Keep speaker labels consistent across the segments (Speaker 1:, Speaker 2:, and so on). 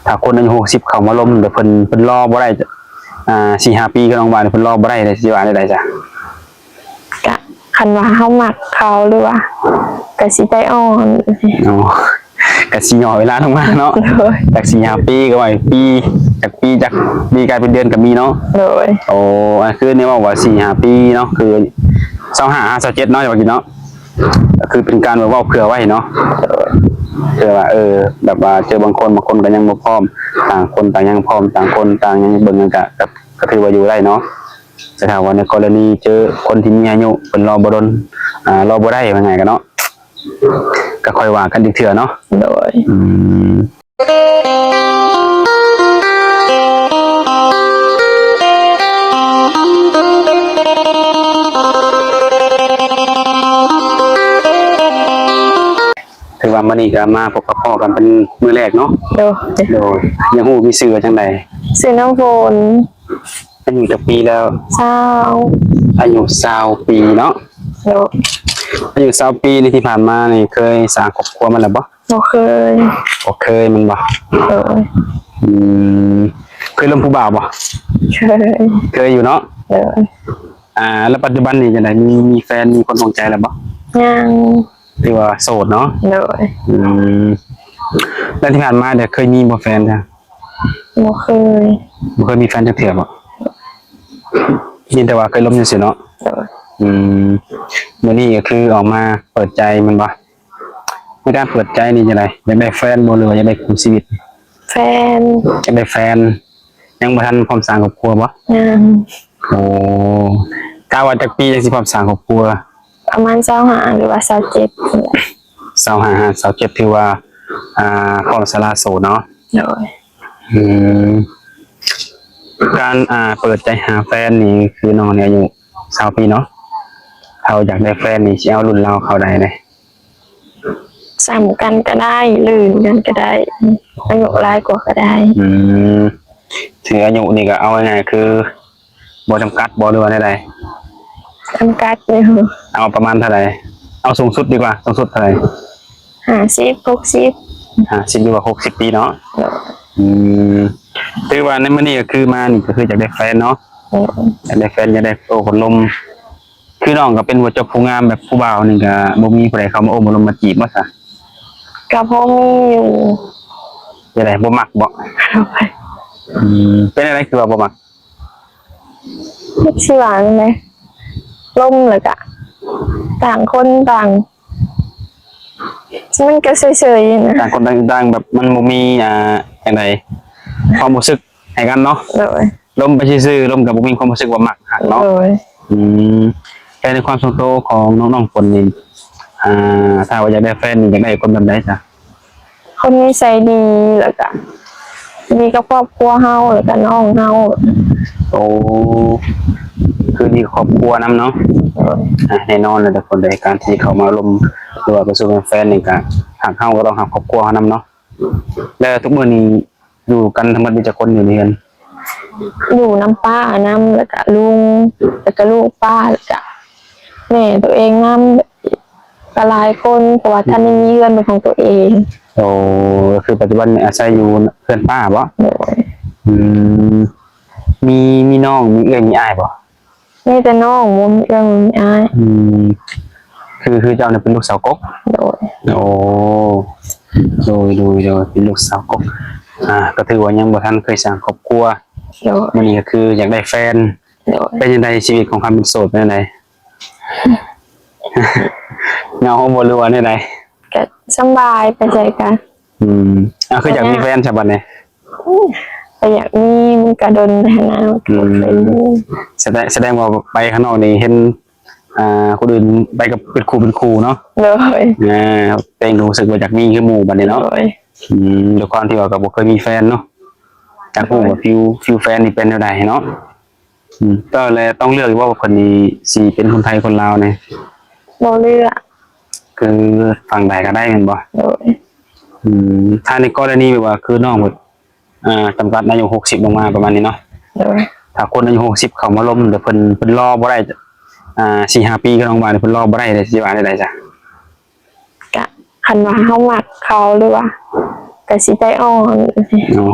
Speaker 1: ถ้าคนอายุ60เข้ามาล้มเดี๋ยวเพิ่นรอบ่ได้4-5 ปีก็น้องว่าเพิ่นรอบ่ได้เลยสิว่าได้จ้ะ
Speaker 2: ก็คันว่าเฮามักเขาหรือว่าก็สิใจอ่อน
Speaker 1: อ๋อกะสิย่อเวลาลงมาเนาะจาก4-5 ปีก็ว่าจากปีกลายเป็นเดือนก็มีเนาะ
Speaker 2: เลย
Speaker 1: โอ้คือนี่ว่า4-5 ปีเนาะคือ25-27เนาะว่ากินเนาะก็คือเป็นการแบบว่าเผื่อไว้เนาะเผื่อว่าแบบว่าเจอบางคนก็ยังบ่พร้อมต่างคนต่างยังพร้อมต่างคนต่างยังเบิ่งกันก็ถือว่าอยู่ได้เนาะแต่ถ้าว่าในกรณีเจอคนที่มีอายุเพิ่นรอบ่ดนรอบ่ได้ว่าไงกันเนาะก็ค่อยว่ากันอีกเทื่อเนาะ
Speaker 2: โดย
Speaker 1: ถือว่ามื้อนี้ก็มาพบกับพ่อกันเป็นมื้อแรกเนาะโดยยังฮู้มีชื่อว่าจังได๋
Speaker 2: ชื่อน้องฝน
Speaker 1: อายุจักปีแล้ว
Speaker 2: 20
Speaker 1: อายุ20 ปีเนาะอายุ20 ปีนี่ที่ผ่านมานี่เคยสร้างครอบครัวมาแล้วบ่
Speaker 2: เคย
Speaker 1: มันบ่เคยลมผู้บ่าวบ่เคยอยู่เนาะแล้วปัจจุบันนี่จังได๋มีแฟนมีคนสนใจแล้วบ่
Speaker 2: ยัง
Speaker 1: หรือว่าโสดเนาะแล้วที่ผ่านมาเดี๋ยวเคยมีบ่แฟนจ้ะ
Speaker 2: บ่เคย
Speaker 1: มีแฟนจักเทื่อบ่ยินแต่ว่าเคยล้มจังซี่เนาะมื้อนี้ก็คือออกมาเปิดใจมันบ่ในการเปิดใจนี่จังได๋อยากได้แฟนบ่หรือว่าอยากได้คู่ชีวิต
Speaker 2: แฟน
Speaker 1: อยากได้แฟนยังบ่ทันพร้อมสร้างครอบครัวบ่
Speaker 2: ยัง
Speaker 1: โอ้กะว่าจักปีจังสิพร้อมสร้างครอบครัว
Speaker 2: ประมาณ25หรือว่า
Speaker 1: 27ถือว่าพร้อมสละโสดเนาะการเปิดใจหาแฟนนี่คือน้องเนี่ยอายุ20 ปีเนาะเขาอยากได้แฟนนี่สิเอารุ่นเราเข้าได้เลย
Speaker 2: ซ้ำกันก็ได้ลื่นกันก็ได้อายุหลายกว่าก็ได้
Speaker 1: ถืออายุนี่ก็เอาง่ายๆคือบ่จำกัดบ่หรือว่าใด
Speaker 2: ๆจำกัดอยู่
Speaker 1: เอาประมาณเท่าไหร่เอาสูงสุดดีกว่าสูงสุดเท่าไหร่
Speaker 2: 50-60
Speaker 1: หรือว่า60 ปีเนาะถือว่าในมื้อนี้ก็คือมานี่ก็คืออยากได้แฟนเนาะอยากได้แฟนอยากได้โอ้คนลมคือน้องก็เป็นหัวจบผู้งามแบบผู้บ่าวนี่ก็บ่มีผู้ใดเข้ามาโอ้มาลมมาจีบบ่ซะ
Speaker 2: ก็พอมีอยู่
Speaker 1: จังได๋บ่มักบ่เป็นอะไรคือว่าบ่มัก
Speaker 2: สิว่าจังได๋ลมแล้วก็ต่างคนต่างมันก็เฉยๆนะ
Speaker 1: ต่างคนต่างแบบมันบ่มีจังได๋ความรู้สึกให้กันเนาะลมไปซื่อๆลมก็บ่มีความรู้สึกว่ามักฮักเนาะแต่ในความสนโตของน้องๆคนนี่ถ้าว่าอยากได้แฟนนี่อยากได้คนแบบใดจ้ะ
Speaker 2: คนนิสัยดีแล้วก็ดีกับครอบครัวเฮาแล้วก็น้องเฮา
Speaker 1: โอ้คือดีครอบครัวนำเนาะแน่นอนเลยแต่คนใดการที่เขามาลมหรือว่าไปสู่เป็นแฟนนี่ก็หากเฮาก็ต้องหาครอบครัวเฮานำเนาะแล้วทุกมื้อนี้อยู่กันทั้งหมดมีจักคนอยู่นี่กัน
Speaker 2: อยู่น้ำป้าน้ำแล้วก็ลุงแล้วก็ลูกป้าแล้วก็แม่ตัวเองน้ำก็หลายคนเพราะว่าท่านมีเงินเป็นของตัวเอง
Speaker 1: โอ้คือปัจจุบันอาศัยอยู่เพื่อนป้าบ่มีน้องมีเอื้อยมีอ้ายบ่
Speaker 2: มีแต่น้องบ่มีเอื้อยมีอ้าย
Speaker 1: คือเจ้าเนี่ยเป็นลูกสาวกกโอ้โดยเป็นลูกสาวกกก็ถือว่ายังบ่ทันเคยสร้างครอบครัวมื้อนี้ก็คืออยากได้แฟนเป็นจังได๋ชีวิตของความเป็นโสดเป็นจังได๋เงาบ่หรือว่าจังได๋
Speaker 2: ก็สบายไปใจกัน
Speaker 1: คืออยากมีแฟนใช่ป่ะเนี่ย
Speaker 2: ก็อยากมีมันก็ดนแน่
Speaker 1: นะแสดงว่าไปข้างนอกนี่เห็นคนอื่นไปกับเป็นครูเนาะ
Speaker 2: เลย
Speaker 1: แต่งรู้สึกว่าอยากมีคือหมู่บัดนี้เนาะด้วยความที่ว่าก็บ่เคยมีแฟนเนาะอยากรู้ว่าฟิวแฟนนี่เป็นจังได๋เนาะก็เลยต้องเลือกว่าคนนี้สิเป็นคนไทยคนลาวเนี่ย
Speaker 2: บ่เลือก
Speaker 1: คือฝั่งใดก็ได้แม่นบ่ถ้าในกรณีแบบว่าคือน้องหมดจำกัดอายุ60ลงมาประมาณนี้เนาะถ้าคนอายุ60เข้ามาล้มเดี๋ยวเพิ่นรอบ่ได้4-5 ปีก็น้องว่าเพิ่นรอบ่ได้เลยสิว่าได้จ้ะ
Speaker 2: ก็คันว่าเฮามักเขาหรือว่าก็ ก็สิใจอ่อน
Speaker 1: โอ้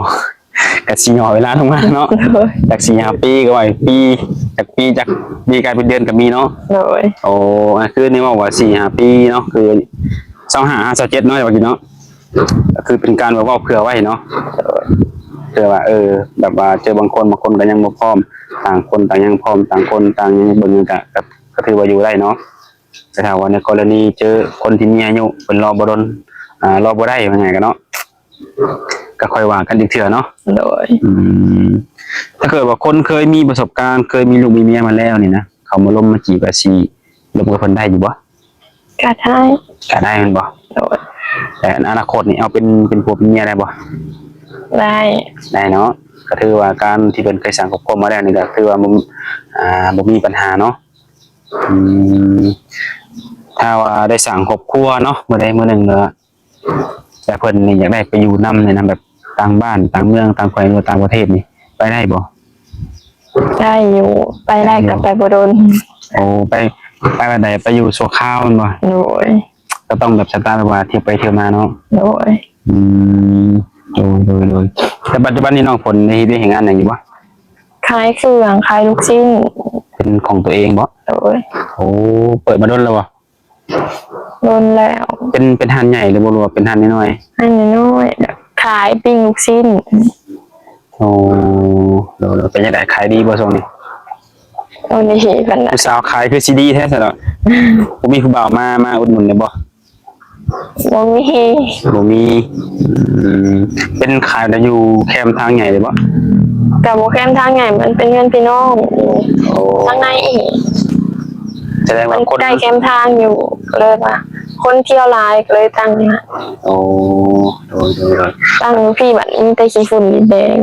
Speaker 1: กะสิย่อเวลาลงมาเนาะ
Speaker 2: โดย
Speaker 1: จาก4-5ปีก็ว่าจากปีกลายเป็นเดือนก็มีเนาะ
Speaker 2: โดย
Speaker 1: โอ้คือนี่ว่า4-5ปีเนาะคือ25-27เนาะว่ากินเนาะก็คือเป็นการแบบว่าเผื่อไว้เนาะเผื่อว่าแบบว่าเจอบางคนก็ยังบ่พร้อมต่างคนต่างยังพร้อมต่างคนต่างยังเบิ่งก็ถือว่าอยู่ได้เนาะแต่ถ้าว่าในกรณีเจอคนที่มีอายุเพิ่นรอบ่ดนรอบ่ได้ว่าไงกันเนาะก็ค่อยว่ากันอีกเทื่อเนาะ
Speaker 2: โดย
Speaker 1: ถ้าเกิดว่าคนเคยมีประสบการณ์เคยมีลูกมีเมียมาแล้วนี่นะเขามาล้มมาจีบสิล้มกับเพิ่นได้อยู่บ่
Speaker 2: ก็ได้
Speaker 1: ก็ได้แม่นบ่
Speaker 2: โดย
Speaker 1: แต่อนาคตนี่เอาเป็นผัวเป็นเมียได้บ่
Speaker 2: ได้
Speaker 1: ได้เนาะก็ถือว่าการที่เพิ่นเคยสร้างครอบครัวมาแล้วนี่ก็ถือว่าบ่มีปัญหาเนาะถ้าว่าได้สร้างครอบครัวเนาะมื้อใดมื้อหนึงเนาะแต่เพิ่นนี่อยากได้ไปอยู่นำนี่นะแบบต่างบ้านต่างเมืองต่างแขวงหรือต่างประเทศนี่ไปได้บ่
Speaker 2: ได้อยู่ไปได้กับไปบ่โดน
Speaker 1: โอ้ไปวันใดไปอยู่ชั่วคราวแม่นบ่
Speaker 2: โดย
Speaker 1: ก็ต้องแบบสไตล์แบบว่าเที่ยวไปเที่ยวมาเนาะ
Speaker 2: โดย
Speaker 1: โดยแต่ปัจจุบันนี้น้องฝนในเรื่องงานอย่างอยู่บ่
Speaker 2: ขายเครื่องขายลูกชิ้น
Speaker 1: เป็นของตัวเองบ่
Speaker 2: โดย
Speaker 1: โอ้เปิดมาโดนแล้วบ่
Speaker 2: โดนแล้ว
Speaker 1: เป็นห้างใหญ่หรือบ่รู้ว่าเป็นห้างน้อย
Speaker 2: ให้น้อยๆขายปิ้งลูกชิ้น
Speaker 1: ๆโอ้โดยเป็นจังได๋ขายดีบ่ช่วงนี้
Speaker 2: โอ้นี่เพิ่นน่ะ
Speaker 1: ผู้สาวขายคือสิดีแท้ซะเนาะบ่มีผู้บ่าวมาอุดหนุนได้บ่
Speaker 2: บ่มี
Speaker 1: บ่มีเป็นขายได้อยู่แคมป์ทางใหญ่เลยบ่
Speaker 2: กับโบแคมทางไงมันเป็นเงินพี่น้อง
Speaker 1: โอ้
Speaker 2: ทางในอีก
Speaker 1: แสดง
Speaker 2: มั
Speaker 1: ว่าน คน
Speaker 2: ใกล้แคมทางอยู่ก็เลยว่าคนเที่ยวหลายก็เลยตั้งเนี่ย
Speaker 1: โอ้โดย
Speaker 2: ตั้งพี่บัดมีแต่ขี้ฝุ่นแดง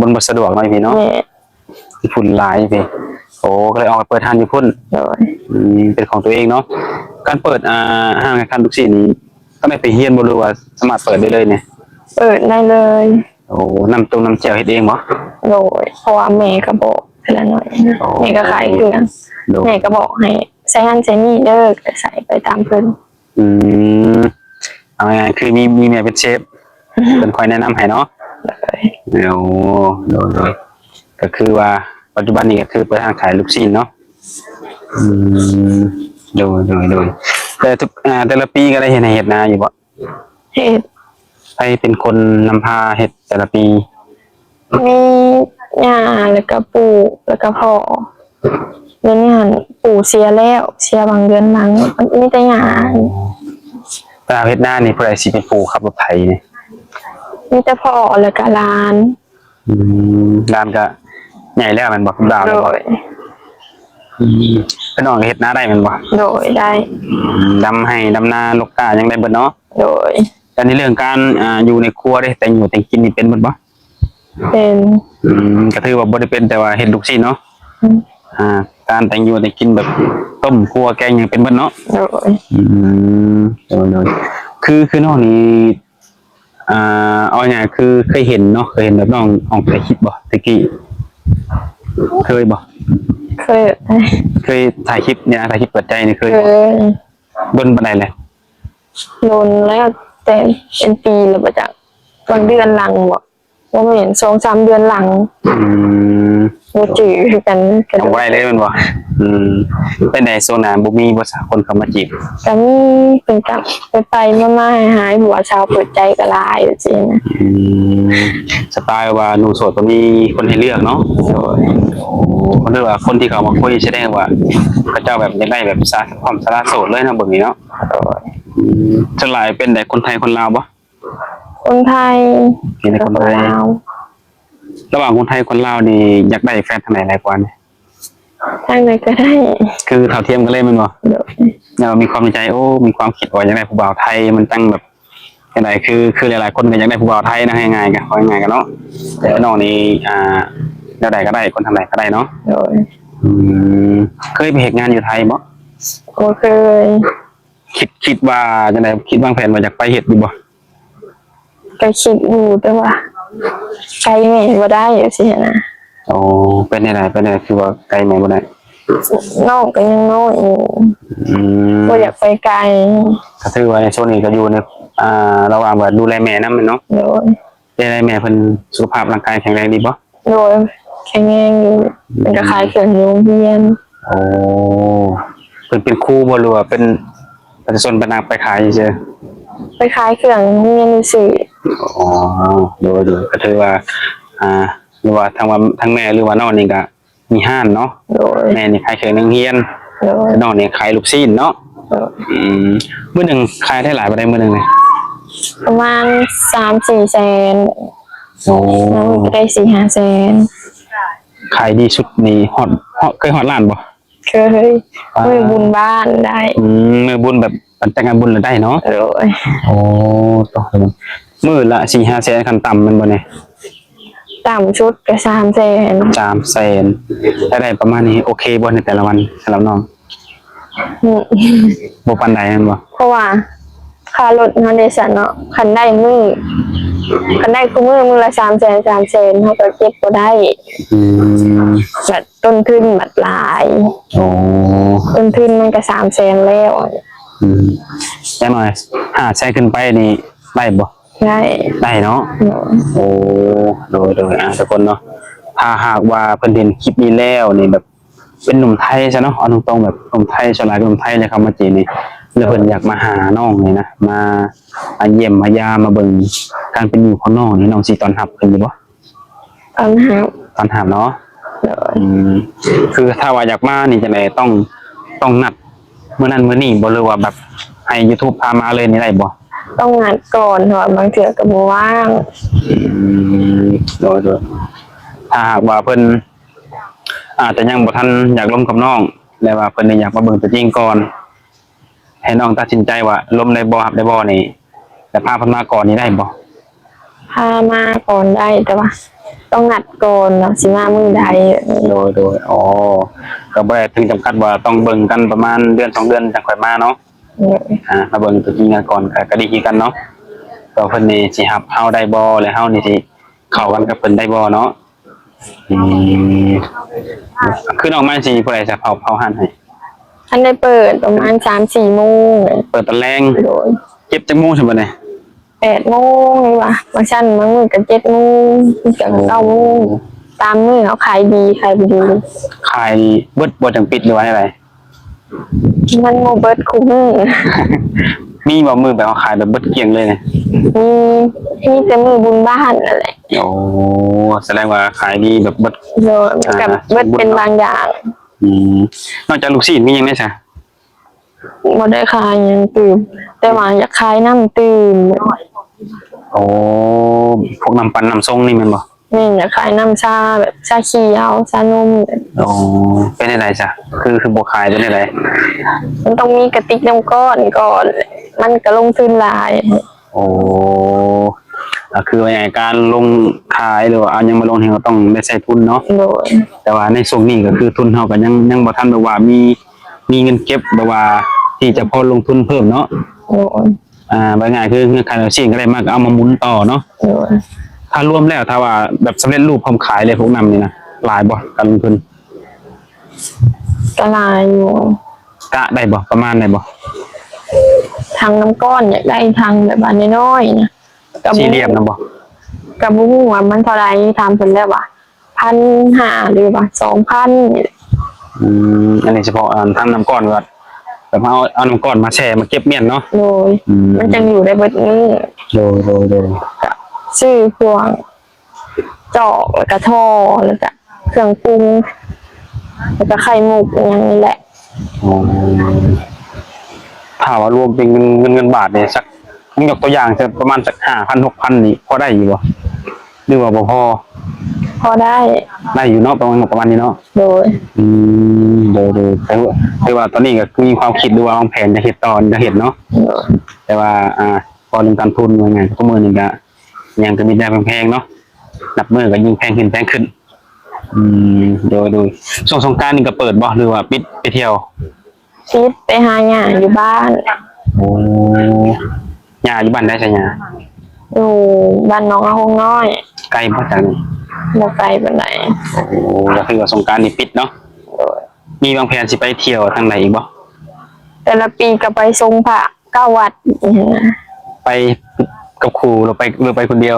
Speaker 1: มันบ่สะดวกหน่อยพี่เนาะ
Speaker 2: แม่
Speaker 1: ฝุ่นหลายพี่โอ้ก็เลยออกไปเปิดห้างอยู่พุ่น
Speaker 2: โดย
Speaker 1: เป็นของตัวเองเนาะการเปิดห้างการทุกสิ่งนี้ต้องได้ไปเฮียนบ่รู้ว่าสามารถเปิดได้เลยเนี่ย
Speaker 2: เปิดได้เลย
Speaker 1: โอ้น้ำแจ่วเฮ็ดเองบ่
Speaker 2: โดยเพราะว่าแม่ก็บอกเพิ่นละหน่อยนะ
Speaker 1: โอ้
Speaker 2: แม่ก็ขายเครื่อง
Speaker 1: โด
Speaker 2: แม่ก็บอกให้ใส่หันใส่นี่เด้อก็ใส่ไปตามเพิ่น
Speaker 1: อืมเอาง่ายๆคือมีแม่เป็นเชฟเป็นคอยแนะนำให้เนาะ
Speaker 2: เลย
Speaker 1: เดี๋ยวโดยก็คือว่าปัจจุบันนี้ก็คือเปิดห้างขายลูกชิ้นเนาะอืมโดยแต่ทุกแต่ละปีก็ได้เห็ดนาอยู่บ่
Speaker 2: เฮ็ด
Speaker 1: ใครเป็นคนนำพาเห็ดแต่ละปี
Speaker 2: มีย่าแล้วก็ปู่แล้วก็พ่อเดือนนี้หันปู่เสียแล้วเสียบางเดือนหลังมีแต่ย่า
Speaker 1: ตาเฮ็ดนานี่ผู้ใดสิเป็นผู้ขับรถไถนี่
Speaker 2: มีแต่พ่อแล้วก็หลาน
Speaker 1: ร้านก็ใหญ่แล้วแมันบ่ดาว
Speaker 2: โด
Speaker 1: แล้วบ่
Speaker 2: ย
Speaker 1: พี่น้องก็เฮ็ดนาได้แมันบ่
Speaker 2: โดยได้
Speaker 1: ดำให้ดำนาลกกายังได้เบิดเนาะ
Speaker 2: โดย
Speaker 1: แต่ในเรื่องการอยู่ในครัวเด้แต่งอยู่แต่งกินนี่เป็นเบิดบ่
Speaker 2: เป็น
Speaker 1: ก็ถือว่าบ่ได้เป็นแต่ว่าเฮ็ดลูกชิ้นเนาะ
Speaker 2: อืม
Speaker 1: การแต่งอยู่แต่งกินแบบต้มครัวแกงยังเป็นเบิดเนาะ
Speaker 2: โดย
Speaker 1: โดยคือน้องนี่เอาง่ายๆคือเคยเห็นเนาะเคยเห็นแบบน้องออกถ่ายคลิปบ่ตะกี้เคยบ่
Speaker 2: เคย
Speaker 1: เคยถ่ายคลิปเนี่ยถ่ายคลิปเปิดใจนี่เคย
Speaker 2: เค
Speaker 1: บ่
Speaker 2: ย
Speaker 1: เบิ่นปานใดเลย
Speaker 2: โดนแล้วแต่เป็นปีแล้วประจักบางเดือนหลังบอกว่าไม่เห็น2-3 เดือนหลัง บ่จื้อกันก็
Speaker 1: เอาไว้เลยแมันบ่เป็นไดโซนบ่มีบ่สาวคนเข้ามาจีบ
Speaker 2: ก็มีเพิ่นก็ไปมาๆหายหัวชาวเปิดใจก็หลายจังซี่นะ
Speaker 1: สไตล์ว่าหนุ่มโสดก็มีคนให้เลือกเนาะคนเรียกว่าคนที่เขามาคุยแสดงว่าเขาเจ้าแบบอยากได้แบบความสละโสดเลยนะเบิ่งนี้เนาะส่วนหลายเป็นแต่คนไทยคนลาวบ่
Speaker 2: คนไทย
Speaker 1: มีแต่
Speaker 2: กับ
Speaker 1: คน
Speaker 2: คน
Speaker 1: ไทย
Speaker 2: ลาว
Speaker 1: ระหว่างคนไทยคนลาวนี่อยากได้แฟนทางไหนหลายกว่าเนี่ย
Speaker 2: ทางไหนก็ได้
Speaker 1: คือเท่าเทียมกันเลยแมันบ่
Speaker 2: โดย
Speaker 1: เรามีความในใจมีความคิดว่าอยากได้ผู้บ่าวไทยมันตั้งแบบจังไดคือหลายๆคนก็อยากได้ผู้บ่าวไทยนะง่ายๆกันง่ายๆกันเนาะแต่น้องนี่แล้วใดก็ได้คนทางไหนก็ได้เนาะ
Speaker 2: โดย
Speaker 1: เคยไปเฮ็ดงานอยู่ไทยบ่
Speaker 2: บ่เคย
Speaker 1: คิดว่าจังไดคิดวางแผนว่าอยากไปเฮ็ดอยู่บ่
Speaker 2: ก็คิดอยู่แต่ว่าไปแม่บ่ได้จังซี่นะ
Speaker 1: อ๋อเป็นจังไดคือว่าไกลแม่บ่ได้
Speaker 2: น้องก็ยังน้อยอยู่
Speaker 1: อืม
Speaker 2: บ่อยากไปไกล
Speaker 1: ก็ถือว่าในช่วงนี้ก็อยู่ในระหว่างว่าดูแลแม่นำเนาะ
Speaker 2: โดย
Speaker 1: ดูแลแม่เพิ่นสุขภาพร่างกายแข็งแรงดีบ่
Speaker 2: โดยแข็งแรงอยู่มันก็ขายเครื่องอยู่โรงเรียน
Speaker 1: โอ้เพิ่นเป็นครูบ่หรือว่าเป็นประชาชนเป็นนางไปขายเฉย
Speaker 2: ไปขายเครื่องโรงเรียนซื่อ
Speaker 1: ๆอ๋อดูก็ถือว่าหรือว่าทางแม่หรือว่าน้องนี่ก็มีห้านเนาะ
Speaker 2: โดย
Speaker 1: แม่นี่ขายเครื่องนักเรียน
Speaker 2: โดย
Speaker 1: น้องนี่ขายลูกชิ้นเนาะ
Speaker 2: โดย
Speaker 1: มื้อหนึงขายได้หลายบ่ได้มื้อหนึงเลย
Speaker 2: ประมาณ3-4แสน
Speaker 1: โอ้
Speaker 2: แล้วมันก็ได้4-5แสน
Speaker 1: ขายดีสุดนี่เคยฮอดล้านบ่
Speaker 2: เคยมือบุญบ้านได้
Speaker 1: มื้อบุญแบบปันแต่งงานบุญแล้วได้เนาะ
Speaker 2: โดย
Speaker 1: โอ้ต่อมื้อละ 4-5 แสนคันต่ำแมันบ่เนี่ย
Speaker 2: ต่ำชุดก็3แสน
Speaker 1: 3แสนได้ประมาณนี้โอเคบ่ในแต่ละวันสำหรับน้องบ่ปานใดแม่นบ่
Speaker 2: เพราะว่าค่ารถเฮาได้สั่นเนาะคันได้คือมือละ3แสนเฮาก็เก็บบ่ได้
Speaker 1: อืม
Speaker 2: บัดต้นทุนบัดหลาย
Speaker 1: โอ้
Speaker 2: ต้นทุนมันก็3แสนแล้ว
Speaker 1: จังหน่อย5แสนขึ้นไปนี่ได้บ่
Speaker 2: ได้
Speaker 1: ได้เนาะโอ้โดยทุกคนเนาะถ้าหากว่าเพิ่นเห็นคลิปนี้แล้วนี่แบบเป็นหนุ่มไทยซะเนาะเอาตรงๆแบบหนุ่มไทยชาวไร่หนุ่มไทยเลยครับมาจีนนี่แล้วเพิ่นอยากมาหาน้องนี่นะมาเยี่ยมมายามมาเบิ่งการเป็นอยู่ของน้องนี่น้องสิต้อนรับเพิ่นอยู่บ่
Speaker 2: ตอนหา
Speaker 1: ต้อนรับเนาะ
Speaker 2: โดย
Speaker 1: คือถ้าว่าอยากมานี่จังได๋ต้องนัดมื้อนั้นมื้อนี้บ่หรือว่าแบบให้ YouTube พามาเลยนี่ได้บ่
Speaker 2: ต้องงานก่อนเพราะว่าบางเทื่อก็บ่ว่าง
Speaker 1: โดยถ้าหากว่าเพิ่นอาจจะยังบ่ทันอยากล้มกับน้องแล้วว่าเพิ่นนี่อยากมาเบิ่งตัวจริงก่อนให้น้องตัดสินใจว่าล้มได้บ่ครับได้บ่นี่แต่พาเพิ่นมาก่อนนี่ได้บ่
Speaker 2: พามาก่อนได้แต่ว่า ต้องนัดก่อนเนาะสิมามื้อใด
Speaker 1: โดยอ๋อก็บ่ได้ถึงจำกัดว่าต้องเบิ่งกันประมาณเดือน2เดือนจังค่อยมาเนาะ
Speaker 2: โดย
Speaker 1: มาเบิ่งตัวจริงกันก่อนก็ดีคือกันเนาะก็เพิ่นนี่สิรับเฮาได้บ่แล้วเฮานี่สิเข้ากันกับเพิ่นได้บ่เนาะคือน้องมาสิผู้ใดจะเผาหั่นให้
Speaker 2: ท่านได้เปิดประมาณ 3-4 โมง
Speaker 1: เปิดตอนแรง
Speaker 2: โดย
Speaker 1: เก็บจังโมงใช่บ่เนี่ย
Speaker 2: 8 โมงนี่ว่ะบางชั้นบางมื้อก็7 โมงบางก็9 โมงตามมื้อเขาขายดีขายบ่ดี
Speaker 1: ขายเบิดบ่จังปิดหรือว่าอะไร
Speaker 2: มันโมเบิร์ตคุ้ม
Speaker 1: มีบ่มือแบบว่าขายแบบเบิดเกลี้ยงเลยเนี่ย
Speaker 2: มีแต่มือบุญบ้านนั่นแหละ
Speaker 1: โอ้แสดงว่าขายดีแบบเบิด
Speaker 2: โดยกับเบิร์ตเป็นบางอย่าง
Speaker 1: นอกจากลูกศิษย์มีหยังได้ซะ
Speaker 2: บ่ได้ขายหยังตื่มแต่ว่าอยากขายน้ำตื่ม
Speaker 1: โอ้พวกน้ำปั่นน้ำส้มนี่แม่นบ่
Speaker 2: นี่อยากขายน้ำชาแบบชาเขียวชานม
Speaker 1: โอ้เป็นได้จ้ะคือบ่ขายเป็นได้
Speaker 2: มันต้องมีกระติกน้ำก้อนก่อน มันก็ลงทุนหลาย
Speaker 1: โอ้คือว่าอย่างการลงขายหรือว่าเอายังมาลงนี่ก็ต้องได้ใช้ทุนเนาะ
Speaker 2: โดย
Speaker 1: แต่ว่าในช่วงนี้ก็คือทุนเฮาก็ยังบ่ทันแบบว่ามีเงินเก็บแบบว่าที่จะพอลงทุนเพิ่มเนาะ
Speaker 2: โดย
Speaker 1: ว่าง่ายคือเงินขายชิ้นก็ได้มากเอามาหมุนต่อเนาะ
Speaker 2: โดย
Speaker 1: ถ้ารวมแล้วถ้าว่าแบบสำเร็จรูปพร้อมขายเลยพวกนำนี่นะหลายบ่การลงทุน
Speaker 2: ก็หลายอยู่
Speaker 1: กะได้บ่ประมาณได้บ่
Speaker 2: ทางน้ำก้อนอยากได้ทางแบบอันน้อยๆนะกับ
Speaker 1: สี่เหลี่ยมนะบ่
Speaker 2: กับบุ้งว่ามันเท่าไรทำเพิ่นแล้วว่า1,500หรือว่า2,000นี่แหละ
Speaker 1: อันนี้เฉพาะทำน้ำก้อนก็แบบเอาน้ำก้อนมาแช่มาเก็บเมียนเนาะ
Speaker 2: โดยมันจะอยู่ได้เบิดนี้
Speaker 1: โดย
Speaker 2: ชื่อพวงจอกแล้วก็ท่อแล้วก็เครื่องปรุงแล้วก็ไข่มุกอย่างนี้แหละ
Speaker 1: ถ้าว่ารวมเป็นเงินบาทเนี่ยสักยกตัวอย่างจะประมาณสัก5,000 6,000นี่พอได้อยู่บ่หรือว่าบ่พอ
Speaker 2: พอได้
Speaker 1: ได้อยู่เนาะประมาณนี้เนาะ
Speaker 2: โดย
Speaker 1: โดยแต่ว่าตอนนี้ก็มีความคิดหรือว่าวางแผนจะเฮ็ดต่อจะเฮ็ดเนาะ
Speaker 2: โดย
Speaker 1: แต่ว่าพอเรื่องการทุนว่าไงทุกมื้อนี่ก็ยังก็มีได้แพงๆเนาะนับมื้อก็ยิ่งแพงขึ้นโดยช่วงสงกรานต์นี่ก็เปิดบ่หรือว่าปิดไปเที่ยว
Speaker 2: คิดไปหาหญ้าอยู่บ้าน
Speaker 1: โอ้ย่าอยู่บ้านได้ใช่ย่า
Speaker 2: อยู่บ้านน้องอาหงน้อย
Speaker 1: ไกลบ่จัง
Speaker 2: บ่ไกลปานใด
Speaker 1: โอ้ก็คือว่าสงกรานต์นี่ปิดเนาะ
Speaker 2: โดย
Speaker 1: มีวางแผนสิไปเที่ยวทางไหนอีกบ่
Speaker 2: แต่ละปีก็ไปทรงพระ9 วัดอย่างเงี้ยนะ
Speaker 1: ไปกับครูเราไปคนเดียว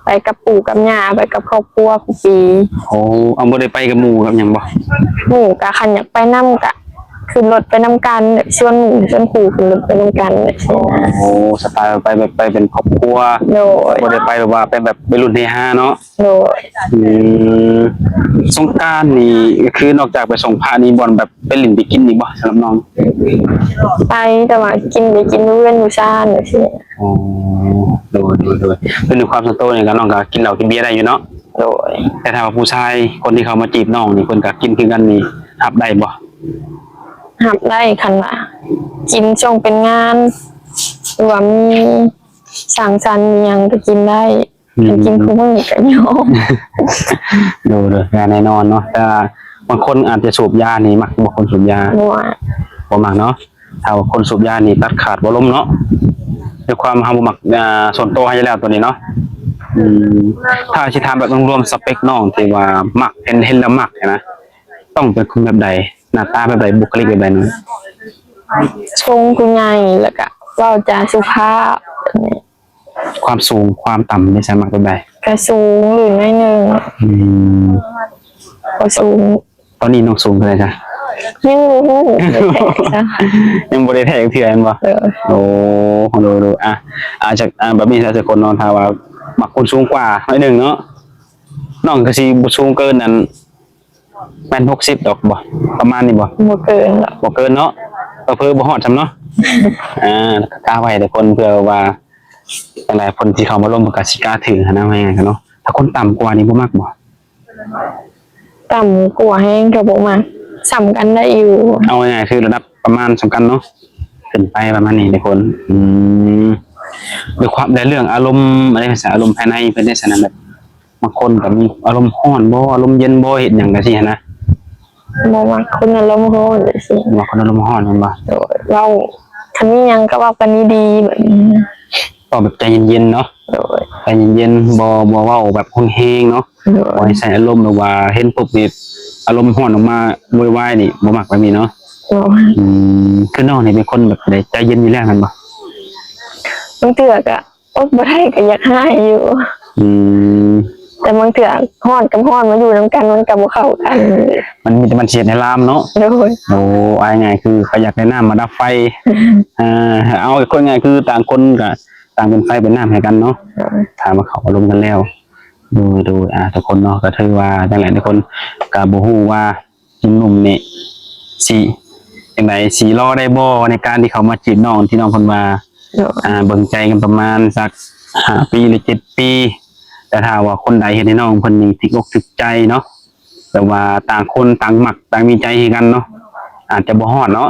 Speaker 2: ไปกับปู่กับย่าไปกับครอบครัวทุกปี
Speaker 1: โอ้เอาบ่ได้ไปกับหมู่กับหยังบ่
Speaker 2: หมู่กะคันอยากไปนํกะขึ้นรถไปนํกันชวนหมู่ชวนครูขึ้นรถไปนํกันใช่ไหม
Speaker 1: โอ้สไตล์ไปแบบไปเป็นครอบครัว
Speaker 2: โดย
Speaker 1: บ่ได้ไปแบบว่าเป็นแบบไปรุ่นที่5เนาะ
Speaker 2: โดย
Speaker 1: อืมสงกรานต์นี่คือนอกจากไปส่งพระนี่บ่อนแบบไปเล่นไปกินนี่บ่สำหรับน้อง
Speaker 2: ไปแต่ว่ากินไปกินเพื่อนอยู่ซ่านใช่ไหม
Speaker 1: อ๋อโดยเป็นในความส่วนตัวเนี่ยก็น้องก็กินเหล้ากินเบียร์ได้อยู่เนาะ
Speaker 2: โดย
Speaker 1: แต่ถ้าว่าผู้ชายคนที่เขามาจีบน้องนี่เพิ่นก็กินคือกันนี่รับได้บ่
Speaker 2: หับได้คันว่ากินช่วงเป็นงานหรือว่ามีสังสรรค์มีหยังก็กินได้แต่กินคู่มือก็ยอม
Speaker 1: ดูเลยงานแน่นอนเนาะแต่บางคนอาจจะสูบยานี่มักบางคนสูบยา
Speaker 2: นัว
Speaker 1: บ่มักเนาะถ้าว่าคนสูบยานี่ตัดขาดบ่ล้มเนาะด้วยความเฮาบ่มักส่วนตัวให้อยู่แล้วตัวนี้เนาะถ้าสิถามแบบรวมๆสเปคน้องที่ว่ามักเห็นแล้วมักใช่ไหมต้องเป็นคนแบบใดหน้าตาแบบใดบุคลิกแบบใดเนาะ
Speaker 2: ชงคุณใหญ่แล้วก็เว้าจาสุภาพแบบนี้
Speaker 1: ความสูงความต่ำนี่ใช่มักแบบใด
Speaker 2: ก็สูงหรือน้อยหนึง
Speaker 1: อืม
Speaker 2: ก็สูง
Speaker 1: ตอนนี้น้องสูงเท่าไหร่จ๊ะ
Speaker 2: ยังรู้แต่จ้ะ
Speaker 1: ยังบ่ได้แท้เทื่อแม่นบ่
Speaker 2: เออ
Speaker 1: โอ้ดูอ่ะอาจจะแบบนี้ถ้าจะคนนอนทาว่ามักคนสูงกว่าหน่อยหนึ่งเนาะน้องก็สิบ่สูงเกินนั้นแม่น60ดอกบ่ประมาณนี้บ่
Speaker 2: บ่เกินหรอก
Speaker 1: บ่เกินเนาะเพิ่นบ่ฮอดซำเนาะแล้วก็กล้าไว้แต่คนเพื่อว่าหลายๆคนที่เขามาร่วมกับสิกล้าถือหั้นนะว่าไงกันเนาะถ้าคนต่ำกว่านี้บ่มักบ่
Speaker 2: ต่ำกว่าแห้งก็บ่มากซ้ำกันได้อยู่
Speaker 1: เอาง่ายๆคือระดับประมาณสำคัญเนาะขึ้นไปประมาณนี้ทุกคนด้วยความในเรื่องอารมณ์อะไรภาษาอารมณ์ภายในเพิ่นได้สนั่นแบบบางคนก็มีอารมณ์ร้อนบ่อารมณ์เย็นบ่เฮ็ดหยังก็สิหั้นนะ
Speaker 2: บ่มักคนอารมณ์ร้อนเลยสิ
Speaker 1: บางคนอารมณ์ร้อนแม่นบ่
Speaker 2: โดยเราคันนี้ยังก็เว่ากันดีๆแบบนี้นะ
Speaker 1: ต้องแบบใจเย็นๆเนาะ
Speaker 2: โดย
Speaker 1: ใจเย็นๆบ่เว้าแบบแฮงๆเนาะ
Speaker 2: โด
Speaker 1: บ่
Speaker 2: ย
Speaker 1: ให้ใส่อารมณ์แบบว่าเห็นปุ๊บนี่อารมณ์ร้อนออกมาโวยวายนี่บ่มักแบบนี้เนาะ
Speaker 2: โดย
Speaker 1: คือน้องนี่เป็นคนแบบใดใจเย็นอยู่แล้วแม่นบ่
Speaker 2: บางเถื่อก็อดบ่ได้ก็อยากให้อยู่
Speaker 1: อืม
Speaker 2: แต่บางเถื่อฮ้อนกับฮ้อนมาอยู่นํกันมันก็บ่เข้ากัน
Speaker 1: มันมีแต่มันเสียดในลามเนาะ
Speaker 2: โดย
Speaker 1: โอ้อายง่ายคือเขาอยากได้น้ำมาดับไฟเอาอีกคนง่ายคือต่างคนกับต่างเป็นไฟเป็นน้ำให้กันเนาะถามมาเขาอารมณ์กันแล้วดูทุกคนเนาะก็ถือว่าจังไรทุกคนก็บ่ฮู้ว่าหนุ่มๆนี่สิจังไดสิรอได้บ่ในการที่เขามาจีบน้องที่น้องเพิ่นว่า
Speaker 2: โดย
Speaker 1: เบิ่งใจกันประมาณสัก5 ปีหรือ7 ปี แต่ถ้าว่าคนใดเห็นให้น้องเพิ่นนี่ถึกอกถึกใจเนาะแต่ว่าต่างคนต่างมักต่างมีใจให้กันเนาะอาจจะบ่ฮอดเนาะ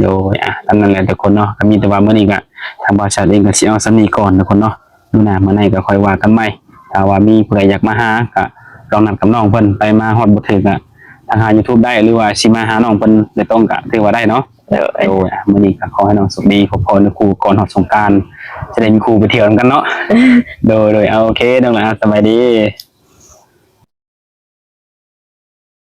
Speaker 2: โดย
Speaker 1: ตามนั้นแหละทุกคนเนาะก็มีแต่ว่ามื้อนี้ก็ทางบริษัทเองก็สิเอาสำนี้ก่อนทุกคนเนาะมื้อหน้ามื้อไหนก็ค่อยว่ากันใหม่ถ้าว่ามีผู้ใดอยากมาหาก็ลองนัดกับน้องเพิ่นไปมาฮอดบ่ถึกอะทางหา YouTube ได้หรือว่าสิมาหาน้องเพิ่นโดยตรงก็ถือว่าได้เนาะ
Speaker 2: โดย
Speaker 1: โดยมื้อนี้ก็ขอให้น้องสุขดีพบพรในครูก่อนฮอดสงกรานต์จะได้มีครูไปเที่ยวกันเนาะโดยเอาโอเคน้องหลานสบายดี